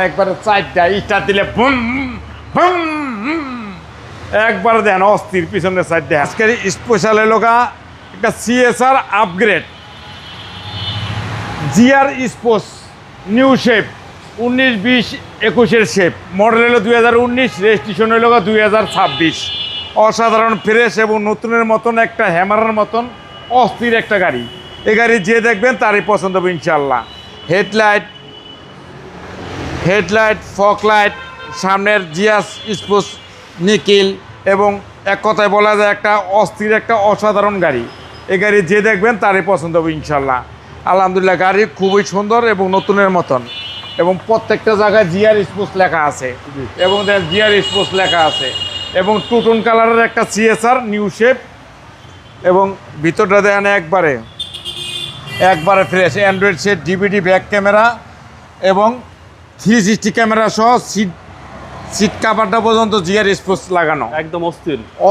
একবারে চারটা ইটা দিলে বুম বুম একবার দেন অস্থির পিছনে চারটা। আজকের স্পেশাল এলাকা একটা CSR upgrade GR sports new shape 19-20-21-এর শেপ মডেল হলো 2019, রেজিস্ট্রেশন হলো 2026। অসাধারণ ফ্রেশ এবং নতুনের মতন একটা হ্যামারের মতন অস্থির একটা গাড়ি। এই গাড়ি যে দেখবেন তারই পছন্দ হবে ইনশাল্লাহ। হেডলাইট ফগ লাইট, সামনের জিআর স্পোর্টস নিকেল, এবং এক কথায় বলা যায় একটা অস্থির একটা অসাধারণ গাড়ি। এই গাড়ি যে দেখবেন তারই পছন্দ হবে ইনশাল্লাহ। আলহামদুলিল্লাহ গাড়ি খুবই সুন্দর এবং নতুনের মতন, এবং প্রত্যেকটা জায়গায় জিআর স্পোর্টস লেখা আছে এবং জিআর স্পোর্টস লেখা আছে, এবং টুটন কালারের একটা সিএসআর নিউ শেপ, এবং ভিতরটা দেখেন একবারে fresh Android set, DVD back camera এবং 360 ক্যামেরা সহ সিট কাভারটা পর্যন্ত জিআর স্পোর্টস লাগানো, একদম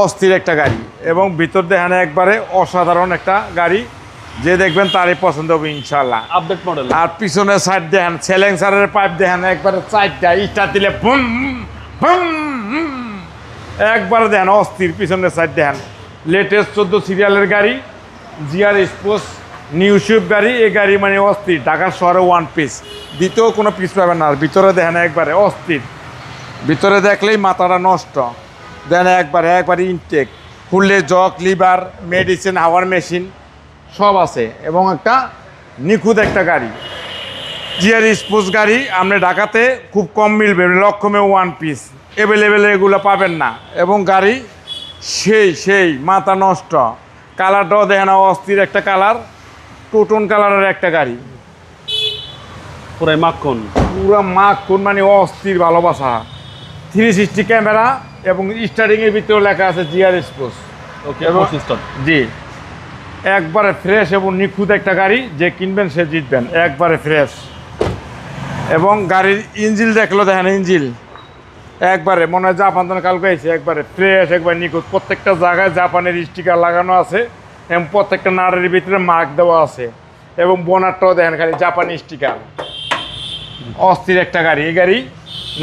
অস্থির একটা গাড়ি। এবং ভিতর দেখেন একবারে অসাধারণ একটা গাড়ি, যে দেখবেন তারই পছন্দ হবে ইনশাল্লাহ। Update model. আর পিছনের সাইড দেখেন সেলেন্সারের পাইপ দেখেন একবারে চারটা ইটা দিলে বুম বুম একবারে দেখেন অস্থির পিছনের সাইড দেখেন। লেটেস্ট 14 সিরিয়ালের গাড়ি, জিআর স্পোর্টস নিউ শেপ গাড়ি। এই গাড়ি মানে অস্থির, ঢাকার শহরে ওয়ান পিস, দ্বিতীয় কোনো পিস পাবেন না। আর ভিতরে দেখেন একবারে অস্থির, ভিতরে দেখলেই মাথাটা নষ্ট। দেন একবারে ইনটেক, ফুললে জগ, লিভার, মেডিসিন, হাওয়ার মেশিন সব আছে, এবং একটা নিখুঁত একটা গাড়ি। জিআর স্পোর্টস গাড়ি আপনি ঢাকাতে খুব কম মিলবে, লক্ষমে ওয়ান পিস অ্যাভেলেবেল এগুলো পাবেন না। এবং গাড়ি সেই মাথা নষ্ট, কালারটাও দেখেন অস্থির একটা কালার, টোটন কালারের একটা গাড়ি, পুরাই মাখন, পুরো মাখন মানে অস্থির ভালোবাসা। 360 ক্যামেরা এবং স্টার্টিংয়ের ভিতরে লেখা আছে জিআর স্পোর্টস। ওকে, জি, একবারে ফ্রেশ এবং নিখুঁত একটা গাড়ি, যে কিনবেন সে জিতবেন, একবারে ফ্রেশ। এবং গাড়ির ইঞ্জিল দেখলো দেখেন, ইঞ্জিল একবারে মনে হয় জাপান থেকে কালকে এসে, একবারে ফ্রেশ, একবার নিখুঁত। প্রত্যেকটা জায়গায় জাপানের স্টিকার লাগানো আছে, এবং প্রত্যেকটা নাড়ের ভিতরে মার্ক দেওয়া আছে, এবং বোনারটাও দেখেন খালি জাপানি স্টিকার। অস্থির একটা গাড়ি। এই গাড়ি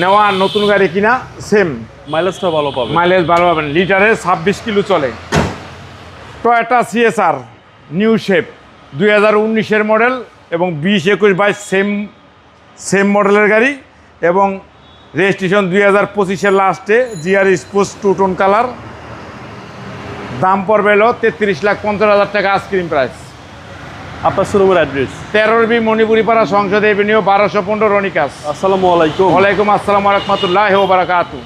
নেওয়া আর নতুন গাড়ি কিনা সেম, মাইলেজটা ভালো পাবে, মাইলেজ ভালো পাবেন। লিটারে 26 কিলো চলে। টয়োটা সিএসআর নিউ শেপ 2019-এর মডেল, এবং 20-21-22 সেম মডেলের গাড়ি, এবং রেজিস্ট্রেশন 2025-এর লাস্টে। জিআর স্পোর্টস টুটন কালার, দাম পড়বে হলো 33,50,000 টাকা আইসক্রিম প্রাইস। আপনার শোরুমের অ্যাড্রেস 13B মণিপুরি পাড়া, সংসদ এভিনিউ, 1215 রনিকাস। আসসালামু আলাইকুম। ওয়ালাইকুম আসসালাম ওয়া রাহমাতুল্লাহি ওয়া বারাকাতুহু।